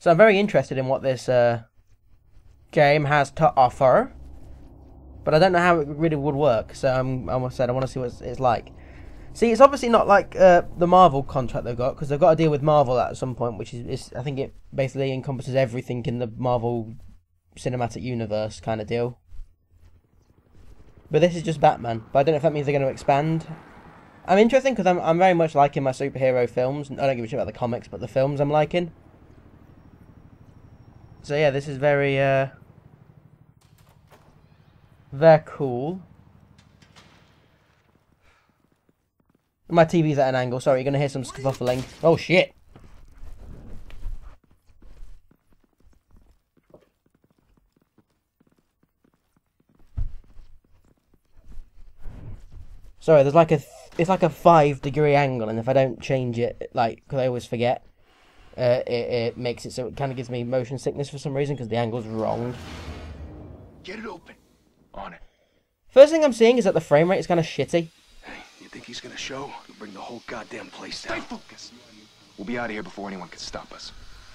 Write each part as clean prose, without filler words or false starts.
So I'm very interested in what this game has to offer, but I don't know how it really would work. So I want to see what it's like. See, it's obviously not like the Marvel contract they've got, because they've got to deal with Marvel at some point, which is I think it basically encompasses everything in the Marvel cinematic universe kind of deal. But this is just Batman. But I don't know if that means they're going to expand. I'm interested because I'm very much liking my superhero films. I don't give a shit about the comics, but the films I'm liking. So yeah, this is very cool. My TV's at an angle. Sorry, you're going to hear some scuffling. Oh shit! Sorry, there's like it's like a 5-degree angle, and if I don't change it, like, because I always forget, it makes it so it kind of gives me motion sickness for some reason because the angle's wrong. Get it open. On it. First thing I'm seeing is that the frame rate is kind of shitty. Hey, you think he's gonna show? He'll bring the whole goddamn place down. Stay focused. We'll be out of here before anyone can stop us.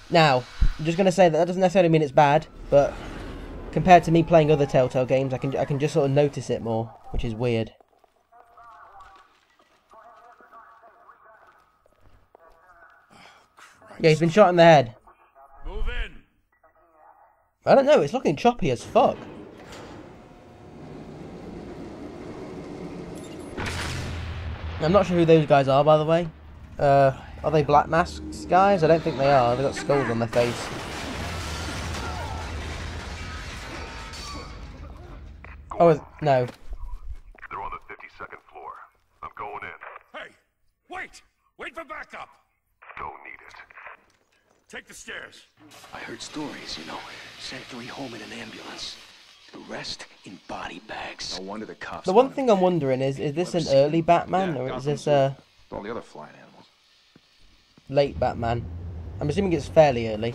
Now, I'm just gonna say that doesn't necessarily mean it's bad, but compared to me playing other Telltale games, I can just sort of notice it more, which is weird. Yeah, he's been shot in the head. Move in. I don't know, it's looking choppy as fuck. I'm not sure who those guys are, by the way. Are they Black Masks guys? I don't think they are. They've got skulls on their face. Oh, no. They're on the 52nd floor. I'm going in. Hey, wait! Wait for backup! Don't need it. Take the stairs. I heard stories, you know. Sent 3 home in an ambulance. The rest in body bags. No wonder the cops. The one thing I'm wondering is this an early Batman, or is this all the other flying animals? Late Batman? I'm assuming it's fairly early.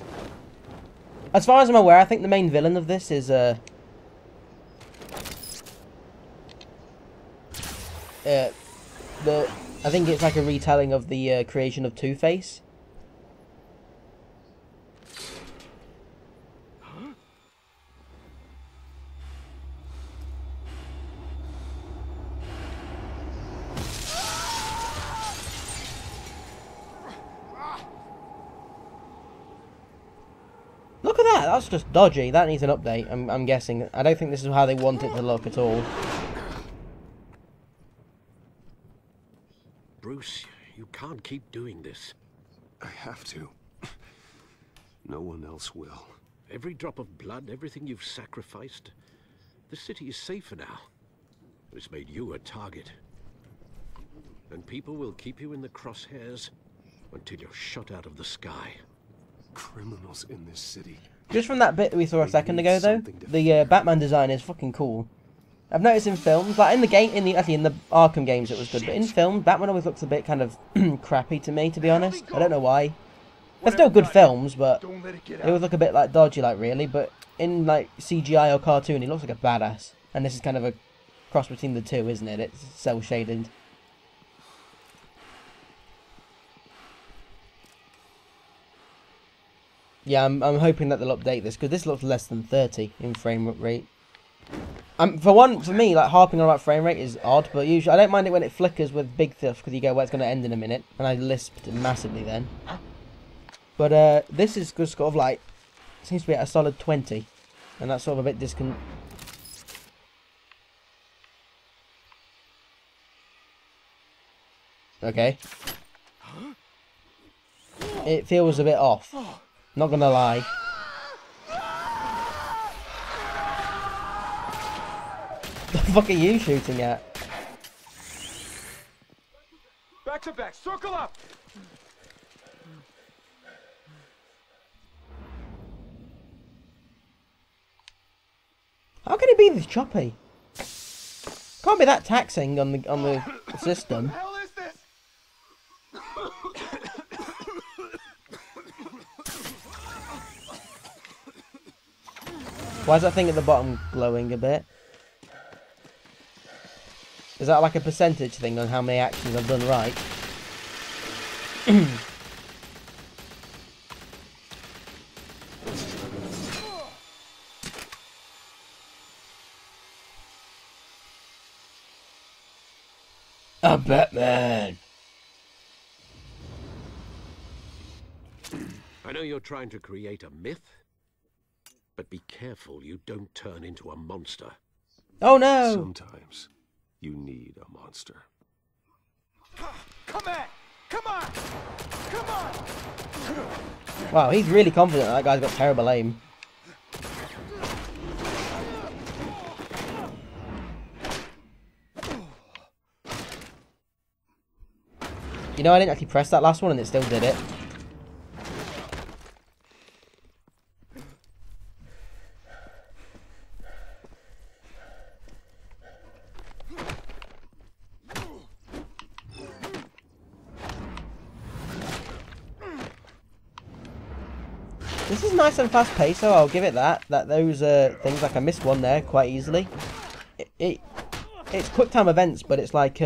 As far as I'm aware, I think the main villain of this is I think it's like a retelling of the creation of Two-Face. Look at that! That's just dodgy. That needs an update, I'm guessing. I don't think this is how they want it to look at all. Bruce, you can't keep doing this. I have to. No one else will. Every drop of blood, everything you've sacrificed. The city is safer now. It's made you a target. And people will keep you in the crosshairs until you're shot out of the sky. Criminals in this city. Just from that bit that we saw a second ago, though, the Batman design is fucking cool. I've noticed in films, like in the Arkham games, it was good, but in films, Batman always looks a bit kind of crappy to me, to be honest. I don't know why. They're still good films, but they always look a bit like dodgy, like really. But in like CGI or cartoon, he looks like a badass. And this is kind of a cross between the two, isn't it? It's cel shaded. Yeah, I'm hoping that they'll update this, because this looks less than 30 in frame rate. For me, like, harping on about frame rate is odd, but usually I don't mind it when it flickers with big stuff, because you go, well, it's going to end in a minute, and I lisped massively then. But this is just sort of like, seems to be at a solid 20, and that's sort of a bit Okay. It feels a bit off. Not gonna lie. The fuck are you shooting at? Back to back, circle up! How can it be this choppy? Can't be that taxing on the system. What the hell is this? Why is that thing at the bottom glowing a bit? Is that like a percentage thing on how many actions I've done right? I'm Batman. I know you're trying to create a myth, but be careful you don't turn into a monster. Oh no! Sometimes you need a monster. Come at! Come on! Come on! Wow, he's really confident that guy's got terrible aim. You know, I didn't actually press that last one and it still did it. This is nice and fast paced, so I'll give it that. Those things, like I missed one there quite easily. It's quick time events, but it's like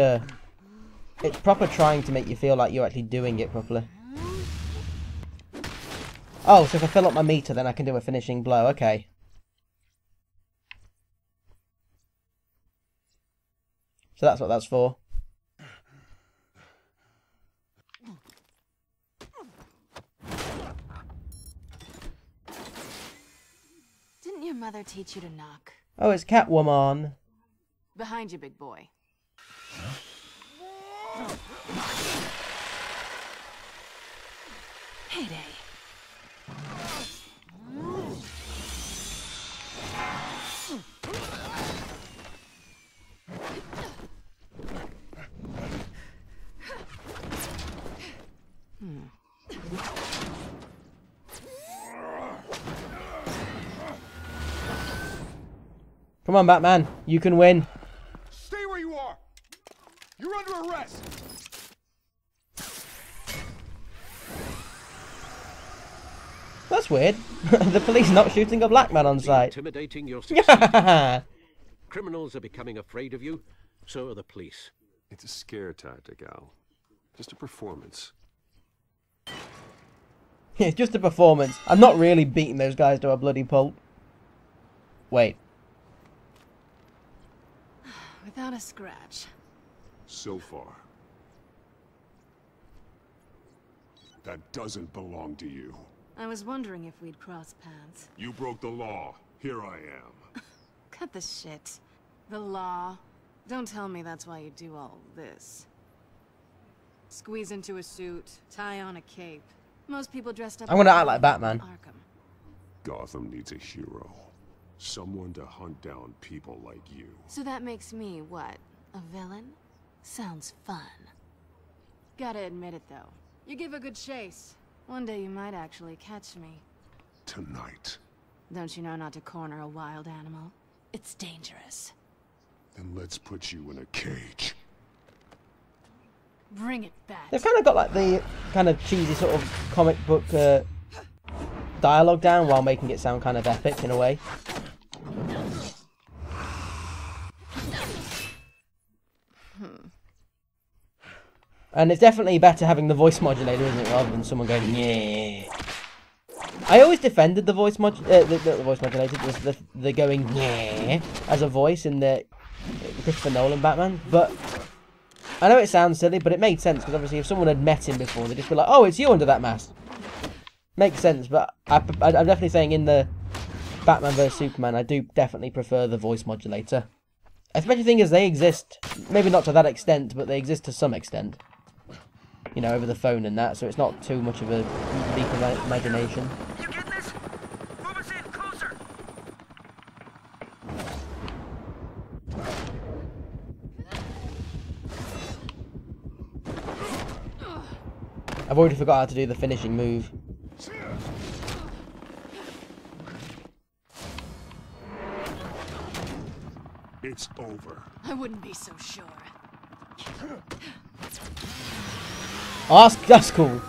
it's proper trying to make you feel like you're actually doing it properly. Oh, so if I fill up my meter, then I can do a finishing blow. Okay. So that's what that's for. Didn't your mother teach you to knock? Oh, it's Catwoman. Behind you, big boy. Heyday. Come on, Batman. You can win. Stay where you are! You're under arrest! That's weird. The police not shooting a black man on sight. Intimidating your success. Criminals are becoming afraid of you, so are the police. It's a scare tactic, Al. Just a performance. It's just a performance. I'm not really beating those guys to a bloody pulp. Wait. Without a scratch. So far. That doesn't belong to you. I was wondering if we'd cross paths. You broke the law. Here I am. Cut the shit. The law. Don't tell me that's why you do all this. Squeeze into a suit, tie on a cape. Most people dressed up. I'm gonna act like Batman. Arkham. Gotham needs a hero. Someone to hunt down people like you. So that makes me, what, a villain? Sounds fun. Gotta admit it, though. You give a good chase. One day you might actually catch me. Tonight. Don't you know not to corner a wild animal? It's dangerous. Then let's put you in a cage. Bring it back. They've kind of got like the kind of cheesy sort of comic book dialogue down while making it sound kind of epic in a way. And it's definitely better having the voice modulator, isn't it, rather than someone going, yeah. I always defended the voice modulator, the going, yeah, as a voice in the Christopher Nolan Batman, but I know it sounds silly, but it made sense, because obviously if someone had met him before, they'd just be like, oh, it's you under that mask. Makes sense, but I'm definitely saying in the Batman vs Superman, I do definitely prefer the voice modulator. Especially the thing is, they exist, maybe not to that extent, but they exist to some extent. You know, over the phone and that, so it's not too much of a leap of imagination. You get this? Move us in, closer! I've already forgot how to do the finishing move. It's over. I wouldn't be so sure. Oh, that's cool.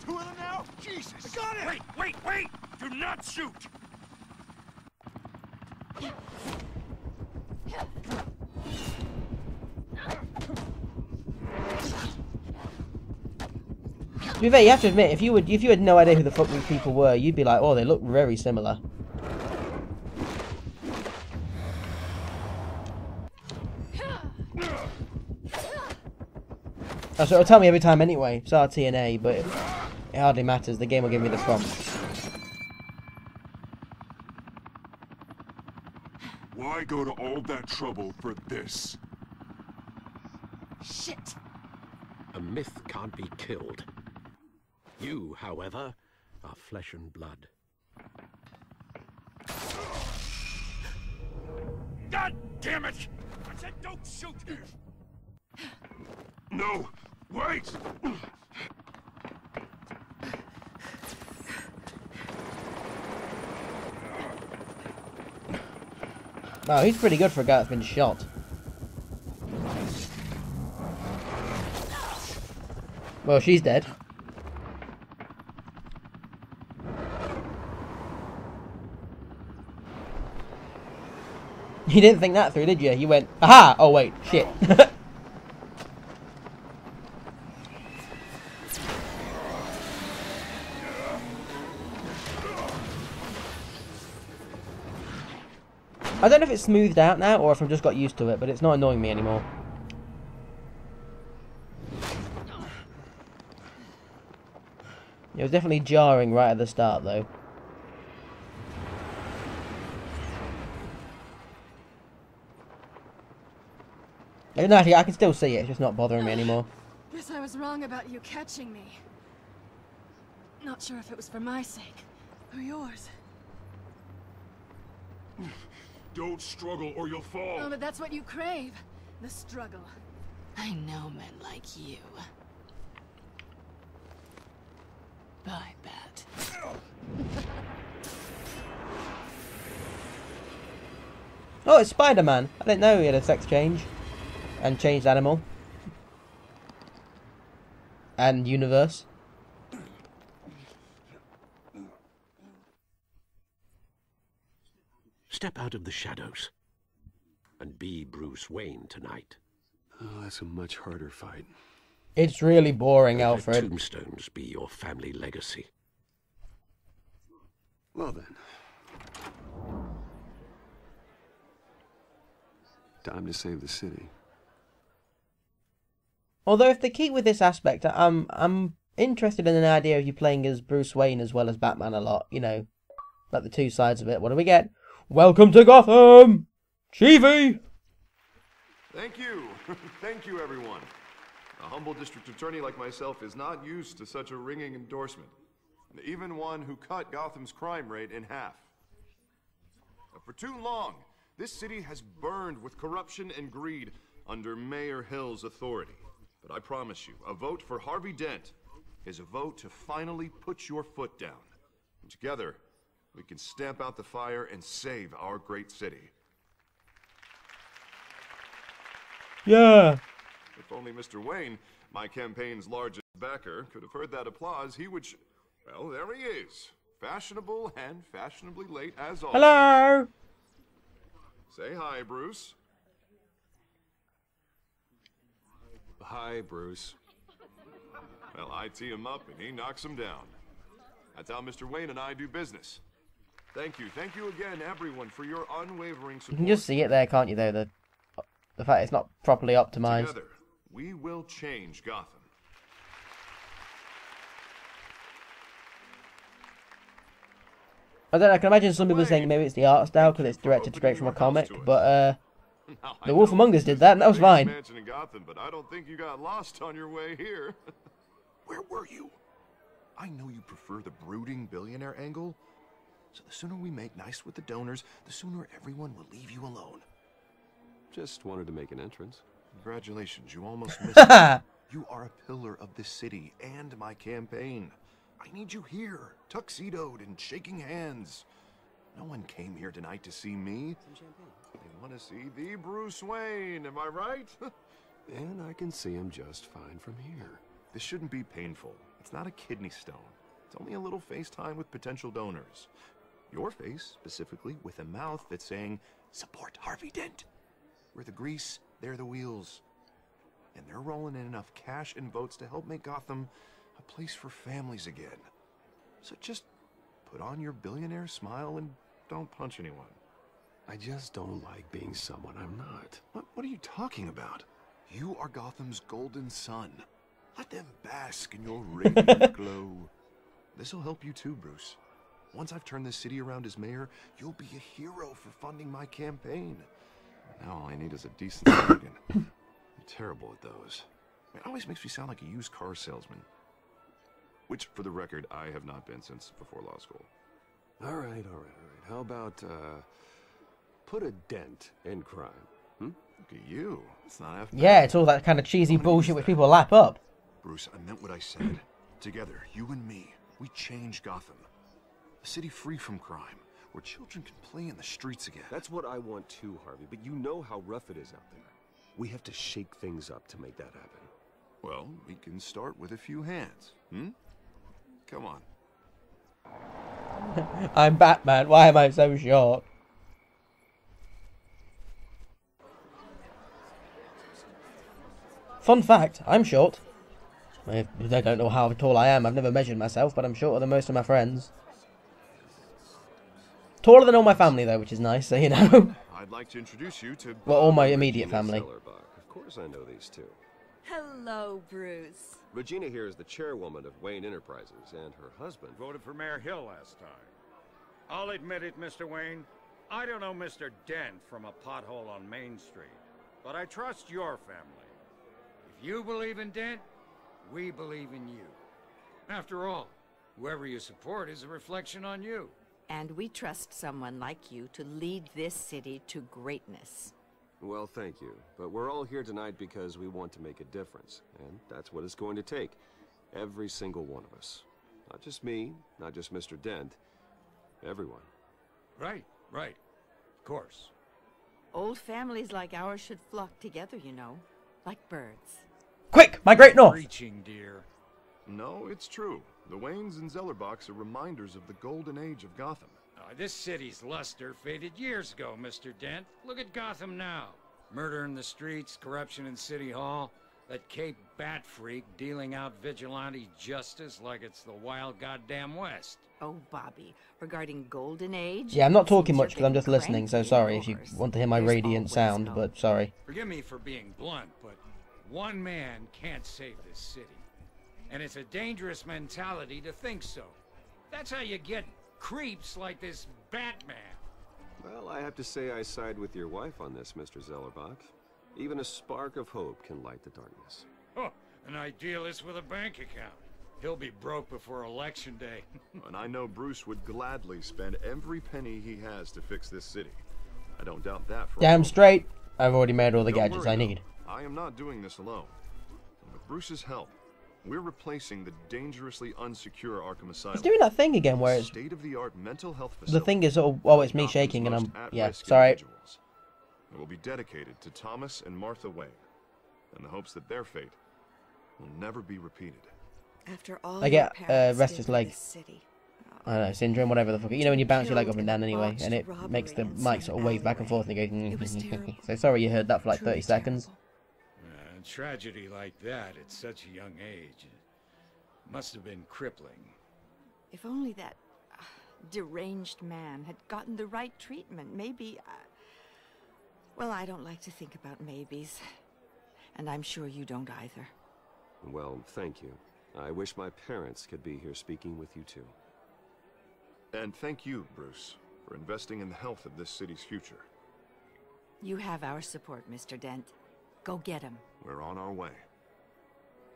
Two of them now? Jesus! I got it! Wait! Do not shoot! To be fair, you have to admit, if you had no idea who the fuck these people were, you'd be like, oh, they look very similar. Oh, so it'll tell me every time anyway. It's RT and A, but it hardly matters. The game will give me the prompt. Why go to all that trouble for this? Shit! A myth can't be killed. You, however, are flesh and blood. God damn it! I said don't shoot! No! Wait! Wow, he's pretty good for a guy that's been shot. Well, she's dead. You didn't think that through, did you? You went, aha! Oh wait, shit. I don't know if it's smoothed out now or if I've just got used to it, but it's not annoying me anymore. It was definitely jarring right at the start, though. No, actually, I can still see it. It's just not bothering me anymore. Guess I was wrong about you catching me. Not sure if it was for my sake or yours. Don't struggle or you'll fall. Oh, but that's what you crave. The struggle. I know men like you. I bet. Oh, it's Spider-Man. I didn't know he had a sex change. And changed animal. And universe. Step out of the shadows and be Bruce Wayne tonight. Oh, that's a much harder fight. It's really boring, Let Alfred. tombstones be your family legacy. Well then. Time to save the city. Although if they keep with this aspect, I'm interested in an idea of you playing as Bruce Wayne as well as Batman a lot. You know, like the two sides of it. What do we get? Welcome to Gotham! Chiefy! Thank you. Thank you, everyone. A humble district attorney like myself is not used to such a ringing endorsement. Even one who cut Gotham's crime rate in half. For too long, this city has burned with corruption and greed under Mayor Hill's authority. But I promise you, a vote for Harvey Dent is a vote to finally put your foot down. And together, we can stamp out the fire and save our great city. Yeah. If only Mr. Wayne, my campaign's largest backer, could have heard that applause, he would well, there he is. Fashionable and fashionably late as always. Hello! Say hi, Bruce. Hi, Bruce. Well, I tee him up and he knocks him down. That's how Mr. Wayne and I do business. Thank you again, everyone, for your unwavering support. You can just see it there, can't you, though? The fact it's not properly optimized. Together, we will change Gotham. I don't know, I can imagine some people saying maybe it's the art style because it's directed straight from a comic, but The Wolf Among Us did that, and that was fine. Mansion in Gotham, but I don't think you got lost on your way here. Where were you? I know you prefer the brooding billionaire angle, so the sooner we make nice with the donors, the sooner everyone will leave you alone. Just wanted to make an entrance. Congratulations, you almost missed it. You are a pillar of this city and my campaign. I need you here, tuxedoed and shaking hands. No one came here tonight to see me. They want to see the Bruce Wayne, am I right? And I can see him just fine from here. This shouldn't be painful. It's not a kidney stone. It's only a little FaceTime with potential donors. Your face, specifically, with a mouth that's saying, support Harvey Dent. We're the grease, they're the wheels. And they're rolling in enough cash and votes to help make Gotham a place for families again. So just put on your billionaire smile and don't punch anyone. I just don't like being someone I'm not. What are you talking about? You are Gotham's golden sun. Let them bask in your radiant glow. This'll help you too, Bruce. Once I've turned this city around as mayor, you'll be a hero for funding my campaign. Now all I need is a decent slogan. I'm terrible at those. It always makes me sound like a used car salesman. Which, for the record, I have not been since before law school. All right. How about, put a dent in crime, hmm? Look at you. It's not half bad. Yeah, it's all that kind of cheesy bullshit which people lap up. Bruce, I meant what I said. Together, you and me, we change Gotham. A city free from crime, where children can play in the streets again. That's what I want too, Harvey, but you know how rough it is out there. We have to shake things up to make that happen. Well, we can start with a few hands, hmm? Come on. I'm Batman, why am I so short? Fun fact, I'm short. They don't know how tall I am, I've never measured myself, but I'm shorter than most of my friends. Taller than all my family though, which is nice, so you know. I'd like to introduce you to... Well, all my immediate family. Of course I know these two. Hello, Bruce. Regina here is the chairwoman of Wayne Enterprises, and her husband... Voted for Mayor Hill last time. I'll admit it, Mr. Wayne. I don't know Mr. Dent from a pothole on Main Street, but I trust your family. If you believe in Dent, we believe in you. After all, whoever you support is a reflection on you. And we trust someone like you to lead this city to greatness. Well, thank you. But we're all here tonight because we want to make a difference. And that's what it's going to take. Every single one of us. Not just me, not just Mr. Dent. Everyone. Right. Of course. Old families like ours should flock together, you know. Like birds. Quick, my great north! Preaching, dear. No, it's true. The Waynes and Zellerbachs are reminders of the golden age of Gotham. This city's luster faded years ago, Mr. Dent. Look at Gotham now. Murder in the streets, corruption in City Hall, that Cape Bat freak dealing out vigilante justice like it's the wild goddamn West. Oh, Bobby, regarding Golden Age... Yeah, I'm not talking much because I'm just listening, so sorry if you want to hear my radiant sound, but sorry. Forgive me for being blunt, but one man can't save this city. And it's a dangerous mentality to think so. That's how you get creeps like this Batman. Well, I have to say I side with your wife on this, Mr. Zellerbach. Even a spark of hope can light the darkness. Oh, an idealist with a bank account. He'll be broke before Election Day. And I know Bruce would gladly spend every penny he has to fix this city. I don't doubt that for Damn straight. I've already made all the gadgets I need. I am not doing this alone. And with Bruce's help, we're replacing the dangerously unsecure Arkham Asylum. He's doing that thing again where it's... State-of-the-art mental health facility. The thing is, oh, it's me shaking and I'm... Yeah, sorry. It will be dedicated to Thomas and Martha Wayne, in the hopes that their fate will never be repeated. After all I get restless leg. I don't know, syndrome, whatever the fuck. You know when you bounce your leg up and down anyway, and it makes the mic sort of wave back and forth and it goes... So sorry you heard that for like 30 seconds. A tragedy like that at such a young age must have been crippling. If only that deranged man had gotten the right treatment, maybe... Well, I don't like to think about maybes. And I'm sure you don't either. Well, thank you. I wish my parents could be here speaking with you too. And thank you, Bruce, for investing in the health of this city's future. You have our support, Mr. Dent. Go get him. We're on our way.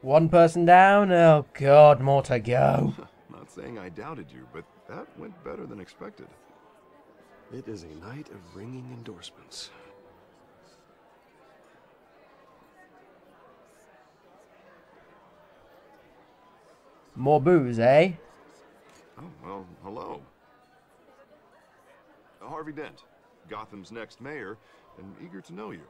One person down? Oh god, more to go. Not saying I doubted you, but that went better than expected. It is a night of ringing endorsements. More booze, eh? Oh, well, hello. Harvey Dent, Gotham's next mayor, and eager to know you.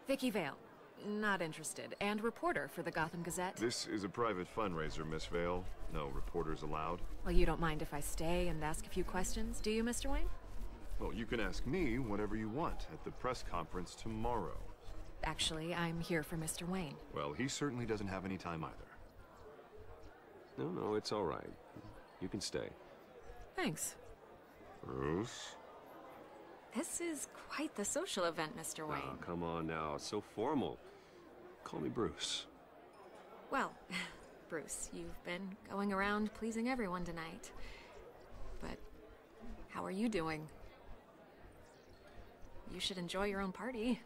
Vicky Vale, not interested, and reporter for the Gotham Gazette. This is a private fundraiser, Miss Vale. No reporters allowed. Well, you don't mind if I stay and ask a few questions, do you, Mr. Wayne? Well, you can ask me whatever you want at the press conference tomorrow. Actually, I'm here for Mr. Wayne. Well, he certainly doesn't have any time either. No, it's all right. You can stay. Thanks. Bruce? This is quite the social event, Mr. Wayne. Oh, come on now. It's so formal. Call me Bruce. Well, Bruce, you've been going around pleasing everyone tonight. But how are you doing? You should enjoy your own party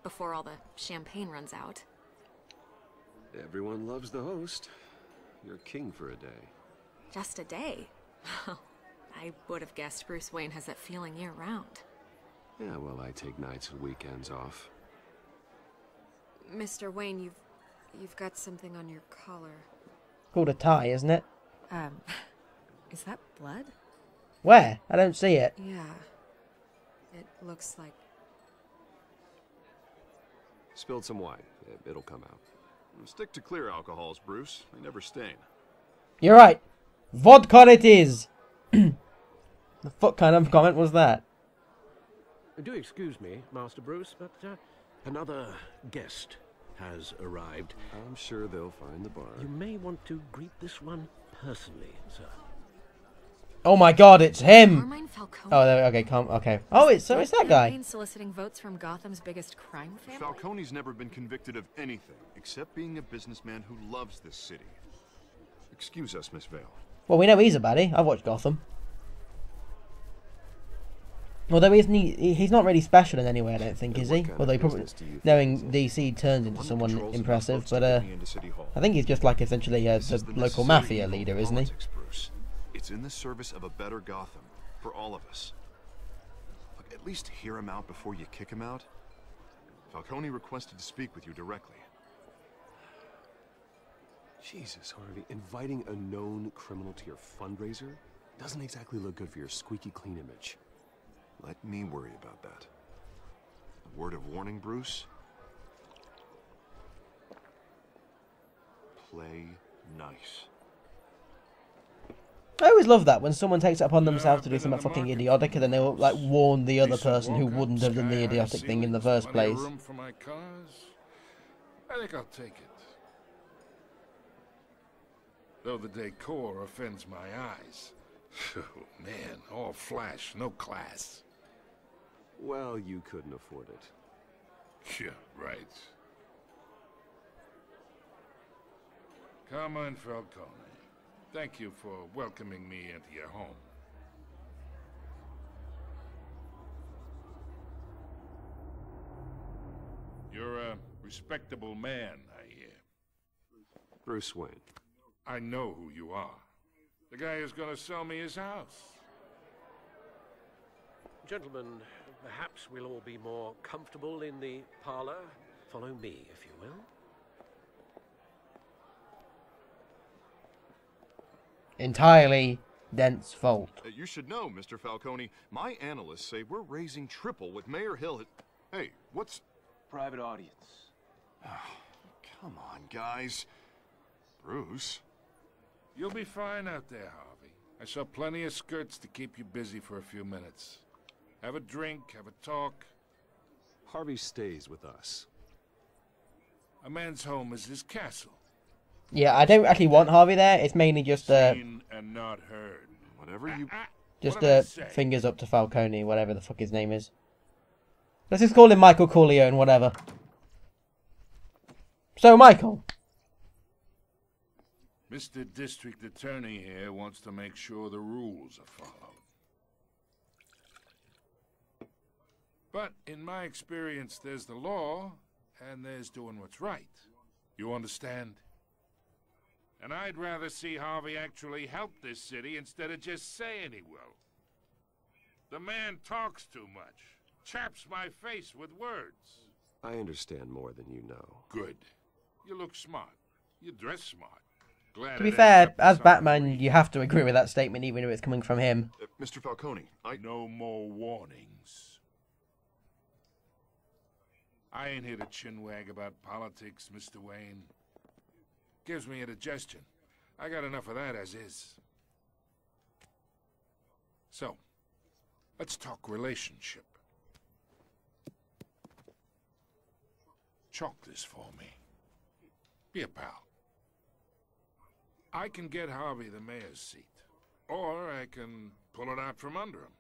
before all the champagne runs out. Everyone loves the host. You're king for a day. Just a day? I would have guessed Bruce Wayne has that feeling year-round. Yeah, well, I take nights and weekends off. Mr. Wayne, you've got something on your collar. Called a tie, isn't it? Is that blood? Where? I don't see it. Yeah. It looks like... Spilled some wine. It'll come out. Stick to clear alcohols, Bruce. They never stain. You're right. Vodka it is. The fuck kind of comment was that? Do excuse me, Master Bruce, but another guest has arrived. I'm sure they'll find the bar. You may want to greet this one personally, sir. Oh my god, it's him! Carmine Falcone. Oh, okay, okay. Oh, it's that guy. Campaign soliciting votes from Gotham's biggest crime family? Falcone's never been convicted of anything except being a businessman who loves this city. Excuse us, Miss Vale. Well, we know he's a baddie. I've watched Gotham. Although he's not really special in any way, I don't think, is he? Although he probably, knowing DC turns into someone impressive, but I think he's just like essentially the local mafia leader, isn't he? It's in the service of a better Gotham, for all of us. Look, at least hear him out before you kick him out. Falcone requested to speak with you directly. Jesus, Harvey, inviting a known criminal to your fundraiser doesn't exactly look good for your squeaky clean image. Let me worry about that. A word of warning, Bruce. Play nice. I always love that when someone takes it upon themselves to do something fucking idiotic and then they'll like warn the other person who wouldn't have done the idiotic thing in the first place. Room for my cars? I think I'll take it. Though the decor offends my eyes. Oh, man, all flash, no class. Well, you couldn't afford it. Yeah, right. Carmine Falcone, thank you for welcoming me into your home. You're a respectable man, I hear. Bruce Wayne. I know who you are. The guy who's gonna sell me his house. Gentlemen, perhaps we'll all be more comfortable in the parlor. Follow me, if you will. Entirely Dent's fault. You should know, Mr. Falcone, my analysts say we're raising triple with Mayor Hill. Hey, what's... Private audience. Oh, come on, guys. Bruce? You'll be fine out there, Harvey. I saw plenty of skirts to keep you busy for a few minutes. Have a drink, have a talk. Harvey stays with us. A man's home is his castle. Yeah, I don't actually want Harvey there. It's mainly just Seen and not heard. Whatever you... just fingers up to Falcone, whatever the fuck his name is. Let's just call him Michael Corleone, whatever. So, Michael. Mr. District Attorney here wants to make sure the rules are followed. But in my experience, there's the law, and there's doing what's right. You understand? And I'd rather see Harvey actually help this city instead of just saying he will. The man talks too much. Chaps my face with words. I understand more than you know. Good. You look smart. You dress smart. Glad To be fair, as Batman, you have to agree with that statement, even if it's coming from him. Mr. Falcone, No more warnings. I ain't here to chinwag about politics, Mr. Wayne. Gives me indigestion. I got enough of that as is. So, let's talk relationship. Chalk this for me. Be a pal. I can get Harvey the mayor's seat, or I can pull it out from under him.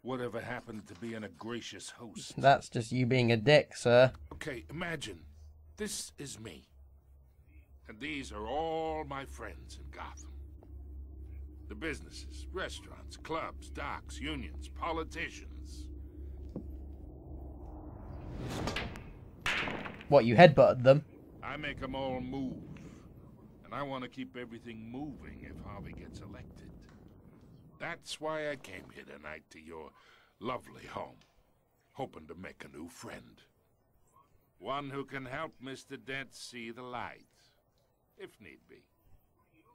Whatever happened to being a gracious host? That's just you being a dick, sir. Okay, imagine, this is me. And these are all my friends in Gotham. The businesses, restaurants, clubs, docks, unions, politicians. What, you headbutted them? I make them all move. And I want to keep everything moving if Harvey gets elected. That's why I came here tonight to your lovely home, hoping to make a new friend. One who can help Mr. Dent see the light, if need be.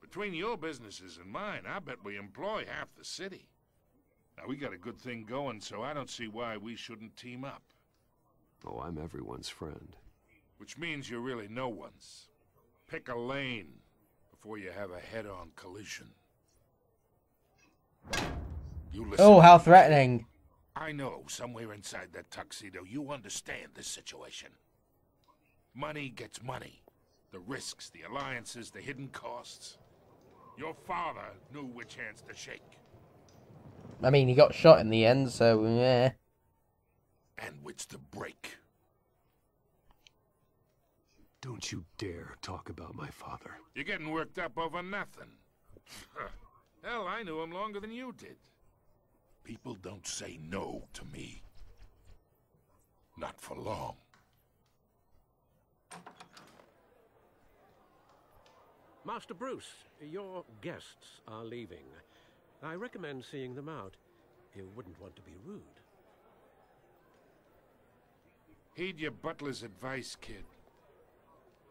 Between your businesses and mine, I bet we employ half the city. Now, we got a good thing going, so I don't see why we shouldn't team up. Oh, I'm everyone's friend. Which means you're really no one's. Pick a lane before you have a head-on collision. You listen. Oh, how threatening. I know, somewhere inside that tuxedo, you understand this situation. Money gets money. The risks, the alliances, the hidden costs. Your father knew which hands to shake. I mean, he got shot in the end, so yeah. And which to break. Don't you dare talk about my father. You're getting worked up over nothing. Hell, I knew him longer than you did. People don't say no to me. Not for long. Master Bruce, your guests are leaving. I recommend seeing them out. You wouldn't want to be rude. Heed your butler's advice, kid.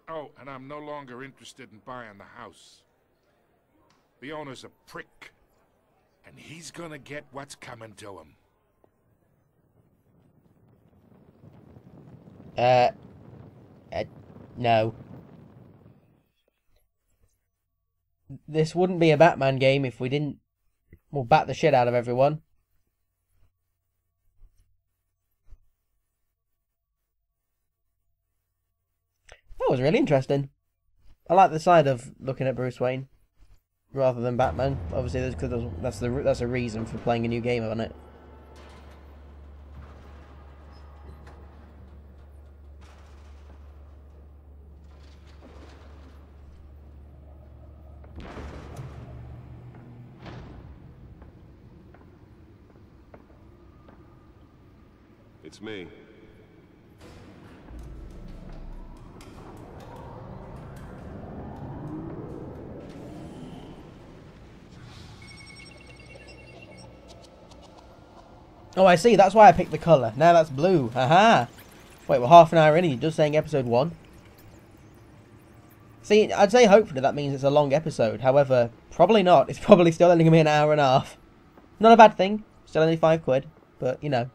Oh, and I'm no longer interested in buying the house. The owner's a prick, and he's gonna get what's coming to him. No. This wouldn't be a Batman game if we didn't, well, bat the shit out of everyone. That was really interesting. I like the side of looking at Bruce Wayne rather than Batman. Obviously, that's a reason for playing a new game on it. It's me. Oh, I see. That's why I picked the colour. Now that's blue. Haha. Wait, we're half an hour in and you're just saying episode 1? See, I'd say hopefully that means it's a long episode. However, probably not. It's probably still only going to be an hour and a half. Not a bad thing. Still only £5, but, you know.